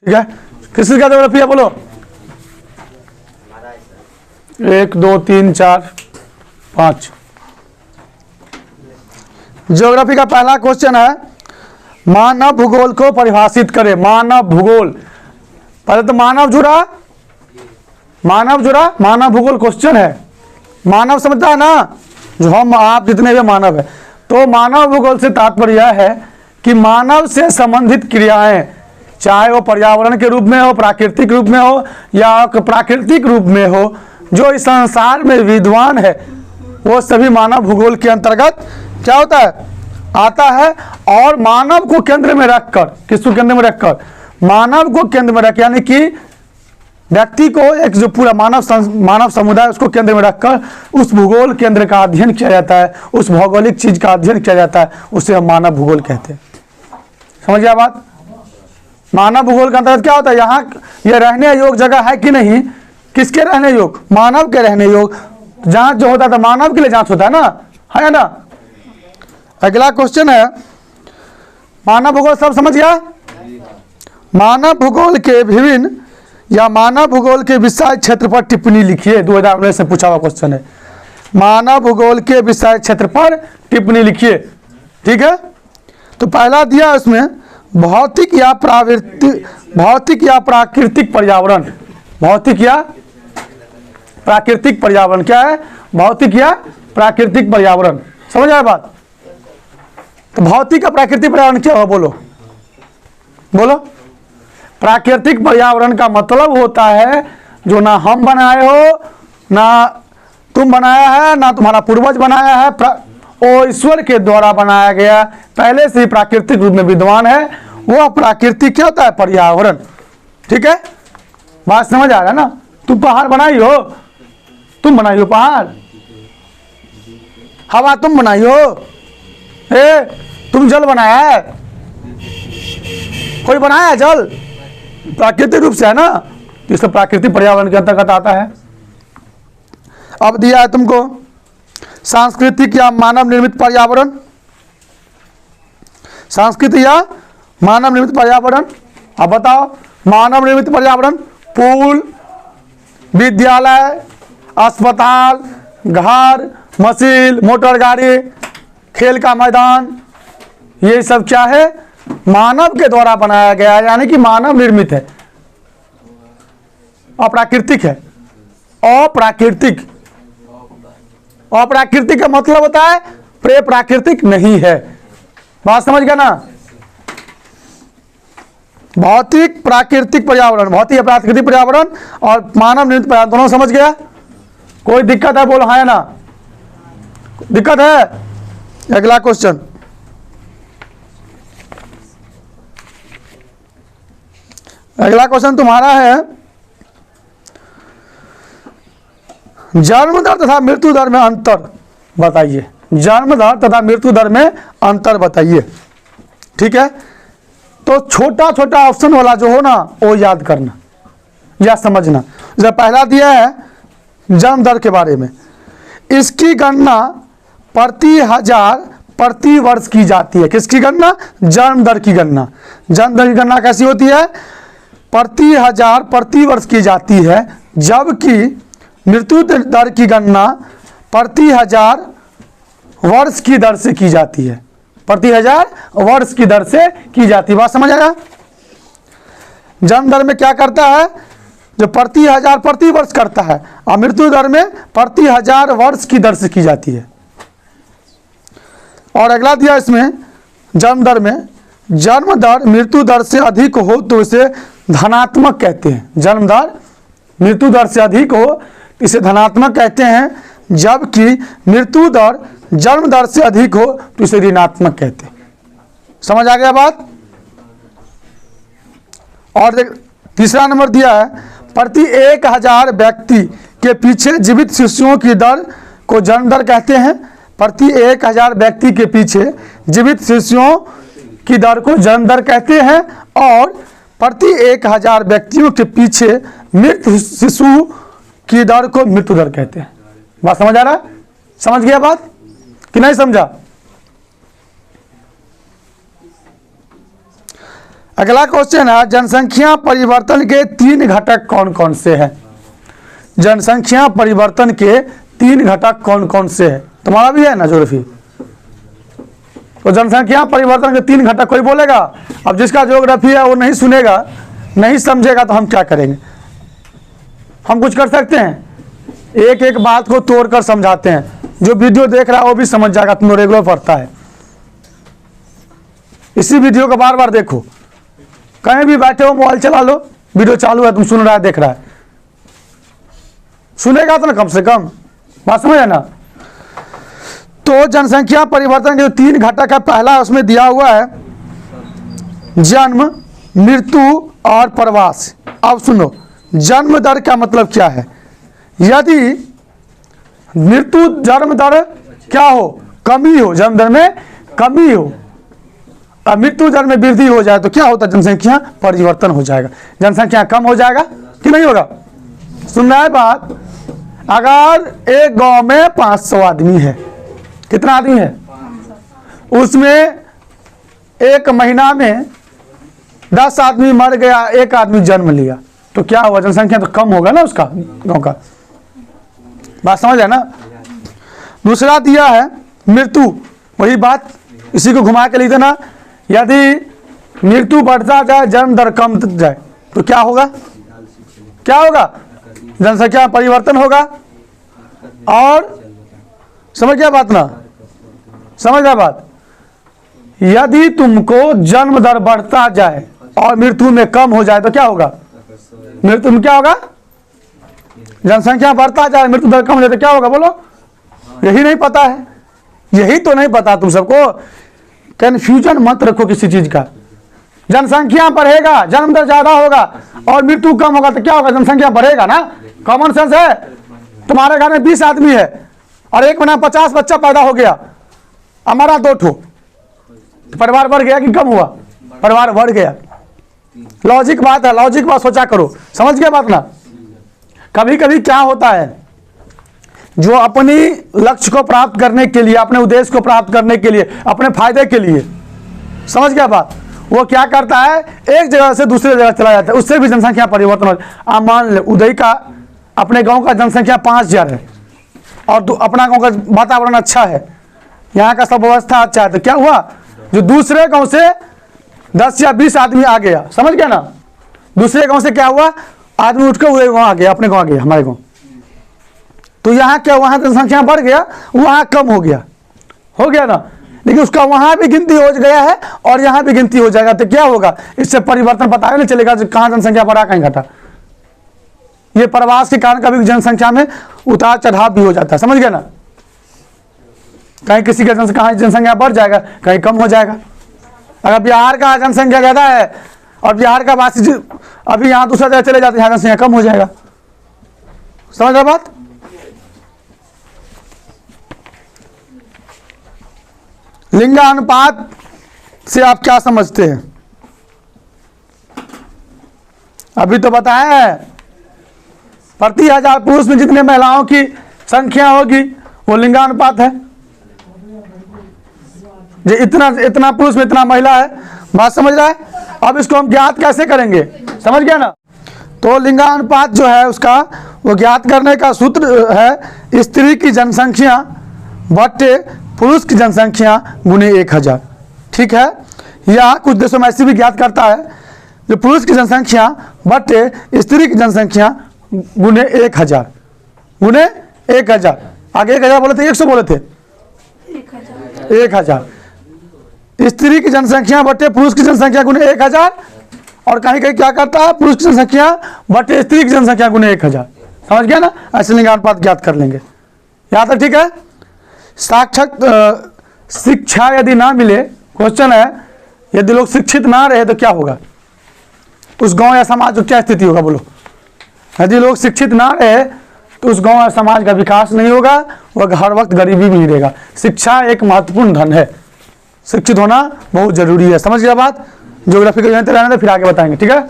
ठीक है, किसकी का ज्योग्राफी है बोलो? 1 2 3 4 5। ज्योग्राफी का पहला क्वेश्चन है मानव भूगोल को परिभाषित करें। मानव भूगोल, पहले तो मानव जुड़ा, मानव भूगोल क्वेश्चन है। मानव समझता है ना, जो हम आप जितने भी मानव है। तो मानव भूगोल से तात्पर्य है कि मानव से संबंधित क्रियाएं, चाहे वो पर्यावरण के रूप में हो, प्राकृतिक रूप में हो या प्राकृतिक रूप में हो, जो इस संसार में विद्वान है वो सभी मानव भूगोल के अंतर्गत क्या होता है, आता है। और मानव को केंद्र में रखकर, किसको केंद्र में रखकर? मानव को केंद्र में रख, यानी कि व्यक्ति को, एक जो पूरा मानव समुदाय उसको केंद्र में रखकर उस भूगोल केंद्र का अध्ययन किया जाता है, उस भौगोलिक चीज का अध्ययन किया जाता है, उसे हम मानव भूगोल कहते हैं। समझ गया बात? मानव भूगोल का अंतर्गत क्या होता है, यहाँ ये रहने योग्य जगह है कि नहीं, किसके रहने योग्य? मानव के रहने योग्य। जांच जो होता है तो मानव के लिए जांच होता है ना। अगला क्वेश्चन है, मानव भूगोल सब समझ गया? मानव भूगोल के विभिन्न या मानव भूगोल के विषय क्षेत्र पर टिप्पणी लिखिए। 2019 से पूछा हुआ क्वेश्चन है। मानव भूगोल के विषय क्षेत्र पर टिप्पणी लिखिए। ठीक है, तो पहला दिया उसमें भौतिक या प्राकृतिक पर्यावरण। भौतिक या प्राकृतिक पर्यावरण क्या है? भौतिक या प्राकृतिक पर्यावरण। समझ आया बात? तो भौतिक या प्राकृतिक पर्यावरण क्या हो? बोलो। प्राकृतिक पर्यावरण का मतलब होता है जो ना हम बनाए हो, ना तुम बनाया है, ना तुम्हारा पूर्वज बनाया है, वो ईश्वर के द्वारा बनाया गया, पहले से ही प्राकृतिक रूप में विद्वान है, वो प्राकृतिक क्या होता है? पर्यावरण। ठीक है, बात समझ आ रहा है ना? तुम पहाड़ बनाई हो, तुम बनाई हो पहाड़, हवा तुम बनाई हो, तुम जल बनाया है, कोई बनाया है जल? प्राकृतिक रूप से है ना, इससे प्राकृतिक पर्यावरण के अंतर्गत आता है। अब दिया है तुमको सांस्कृतिक या मानव निर्मित पर्यावरण। सांस्कृतिक या मानव निर्मित पर्यावरण, अब बताओ। मानव निर्मित पर्यावरण, पुल, विद्यालय, अस्पताल, घर, मशीन, मोटर गाड़ी, खेल का मैदान, ये सब क्या है? मानव के द्वारा बनाया गया है, यानी कि मानव निर्मित है, अप्राकृतिक है। अप्राकृतिक का मतलब होता है प्रे प्राकृतिक नहीं है। बात समझ गया ना? भौतिक प्राकृतिक पर्यावरण, भौतिक या प्राकृतिक पर्यावरण और मानव निर्मित पर्यावरण, दोनों समझ गया? कोई दिक्कत है बोलो हाँ या ना? दिक्कत है? अगला क्वेश्चन, अगला क्वेश्चन तुम्हारा है जन्म दर तथा मृत्यु दर में अंतर बताइए। जन्म दर तथा मृत्यु दर में अंतर बताइए। ठीक है, तो छोटा छोटा ऑप्शन वाला जो हो ना वो याद करना या समझना। जब पहला दिया है जन्म दर के बारे में, इसकी गणना प्रति हजार प्रति वर्ष की जाती है। किसकी गणना? जन्म दर की गणना। जन्म दर की गणना कैसी होती है? प्रति हजार प्रति वर्ष की जाती है, जबकि मृत्यु दर की गणना प्रति हजार वर्ष की दर से की जाती है। प्रति हजार वर्ष की दर से की जाती है। बात समझ आया? जन्म दर में क्या करता है? जो प्रति हजार प्रति वर्ष करता है, और मृत्यु दर में प्रति हजार वर्ष की दर से की जाती है। और अगला दिया इसमें जन्म दर में, जन्म दर मृत्यु दर से अधिक हो तो इसे धनात्मक कहते हैं। जन्म दर मृत्यु दर से अधिक हो इसे धनात्मक कहते हैं, जबकि मृत्यु दर जन्म दर से अधिक हो तो इसे ऋणात्मक कहते हैं। समझ आ गया बात? और देख तीसरा नंबर दिया है, प्रति 1000 व्यक्ति के पीछे जीवित शिशुओं की दर को जन्म दर कहते हैं। प्रति 1000 व्यक्ति के पीछे जीवित शिशुओं की दर को जन्म दर कहते हैं, और प्रति 1000 व्यक्तियों के पीछे मृत शिशु की दर को मृत्यु दर कहते हैं। बात समझ आ रहा है? समझ गया बात कि नहीं समझा? अगला क्वेश्चन है, जनसंख्या परिवर्तन के 3 घटक कौन कौन से हैं? जनसंख्या परिवर्तन के 3 घटक कौन कौन से हैं? तुम्हारा भी है ना ज्योग्राफी? तो जनसंख्या परिवर्तन के 3 घटक कोई बोलेगा? अब जिसका ज्योग्राफी है वो नहीं सुनेगा, नहीं समझेगा, तो हम क्या करेंगे? हम कुछ कर सकते हैं? एक एक बात को तोड़कर समझाते हैं। जो वीडियो देख रहा है वो भी समझ जाएगा, तुम रेगुलर पढ़ता है। इसी वीडियो को बार बार देखो, कहीं भी बैठे हो मोबाइल चला लो, वीडियो चालू है, तुम सुन रहा है, देख रहा है, सुनेगा तो ना कम से कम, बात समझ है ना? तो जनसंख्या परिवर्तन के जो 3 घटक है, पहला उसमें दिया हुआ है जन्म, मृत्यु और प्रवास। अब सुनो, जन्म दर का मतलब क्या है? यदि मृत्यु जन्म दर क्या हो, कमी हो, जन्म दर में कमी हो, और मृत्यु दर में वृद्धि हो जाए तो क्या होता है? जनसंख्या परिवर्तन हो जाएगा, जनसंख्या कम हो जाएगा कि नहीं होगा? सुन रहा है बात? अगर एक गांव में 500 आदमी है, कितना आदमी है? उसमें एक महीना में 10 आदमी मर गया, 1 आदमी जन्म लिया, तो क्या हुआ? जनसंख्या तो कम होगा ना उसका, गांव का। बात समझ है ना? दूसरा दिया है मृत्यु, वही बात, इसी को घुमा के लिख देना। यदि मृत्यु बढ़ता जाए, जन्म दर कम जाए, तो क्या होगा? क्या होगा? जनसंख्या परिवर्तन होगा। और समझ गया बात ना? समझ गया बात? यदि तुमको जन्म दर बढ़ता जाए और मृत्यु में कम हो जाए तो क्या होगा? मृत्यु में क्या होगा? जनसंख्या बढ़ता जाए, मृत्यु दर कम हो जाए तो क्या होगा? बोलो, यही नहीं पता है? यही तो नहीं पता तुम सबको। कन्फ्यूजन मत रखो किसी चीज का। जनसंख्या बढ़ेगा, जन्म दर ज्यादा होगा और मृत्यु कम होगा तो क्या होगा? जनसंख्या बढ़ेगा ना, कॉमन सेंस है। तुम्हारे घर में 20 आदमी है और एक महीना 50 बच्चा पैदा हो गया, हमारा 2 ठो, तो परिवार बढ़ गया कि कम हुआ? परिवार बढ़ गया। लॉजिक बात है, लॉजिक बात सोचा करो, समझ गया बात ना? कभी कभी क्या होता है, जो अपनी लक्ष्य को प्राप्त करने के लिए, अपने उद्देश्य को प्राप्त करने के लिए, अपने फायदे के लिए, समझ गया बात, वो क्या करता है, एक जगह से दूसरे जगह चला जाता है, उससे भी जनसंख्या परिवर्तन हो। आप मान ले उदय का, अपने गांव का जनसंख्या 5000 है और अपना गांव का वातावरण अच्छा है, यहाँ का सब व्यवस्था अच्छा है, तो क्या हुआ? जो दूसरे गांव से 10 या 20 आदमी आ गया, समझ गया ना? दूसरे गांव से क्या हुआ? आदमी उठकर उदय गांव आ गया, अपने गांव आ गया, हमारे गांव, तो यहाँ क्या, वहाँ जनसंख्या बढ़ गया, वहाँ कम हो गया ना? लेकिन उसका वहाँ भी गिनती हो गया है और यहाँ भी गिनती हो जाएगा, तो क्या होगा? इससे परिवर्तन पता नहीं चलेगा कहाँ जनसंख्या बढ़ा, कहीं घटा। ये प्रवास के कारण कभी जनसंख्या में उतार चढ़ाव भी हो जाता है, समझ गया ना? कहीं किसी का जनसंख्या बढ़ जाएगा, कहीं कम हो जाएगा। अगर बिहार का जनसंख्या ज्यादा है और बिहार का वासी अभी यहाँ दूसरा जगह चले जाते हैं, यहाँ जनसंख्या कम हो जाएगा। समझ रहे बात? लिंगानुपात से आप क्या समझते हैं? अभी तो बताया है, प्रति 1000 पुरुष में जितने महिलाओं की संख्या होगी वो लिंगानुपात है। जो इतना पुरुष में इतना महिला है, बात समझ रहा है? अब इसको हम ज्ञात कैसे करेंगे, समझ गया ना? तो लिंगानुपात जो है उसका, वो ज्ञात करने का सूत्र है स्त्री की जनसंख्या बटे पुरुष की जनसंख्या गुने 1000। ठीक है? या कुछ देशों में ऐसी भी ज्ञात करता है, जो पुरुष की जनसंख्या बटे स्त्री की जनसंख्या गुने 1000, गुने 1000। आगे 1000 बोले थे, 100 बोले थे, 1000। स्त्री की जनसंख्या बटे पुरुष की जनसंख्या गुने 1000, और कहीं कहीं क्या करता है, पुरुष की जनसंख्या बटे स्त्री की जनसंख्या गुने 1000। समझ गया ना? ऐसे लिंगानुपात ज्ञात कर लेंगे। यहाँ तक ठीक है? साक्षात शिक्षा यदि ना मिले, क्वेश्चन है, यदि लोग शिक्षित ना रहे तो क्या होगा? उस गांव या समाज को क्या स्थिति होगा? बोलो। यदि लोग शिक्षित ना रहे तो उस गांव या समाज का विकास नहीं होगा, वह हर वक्त गरीबी में ही रहेगा। शिक्षा एक महत्वपूर्ण धन है, शिक्षित होना बहुत जरूरी है। समझ गया बात? ज्योग्राफी को जानते रहने दो, फिर आगे बताएंगे। ठीक है?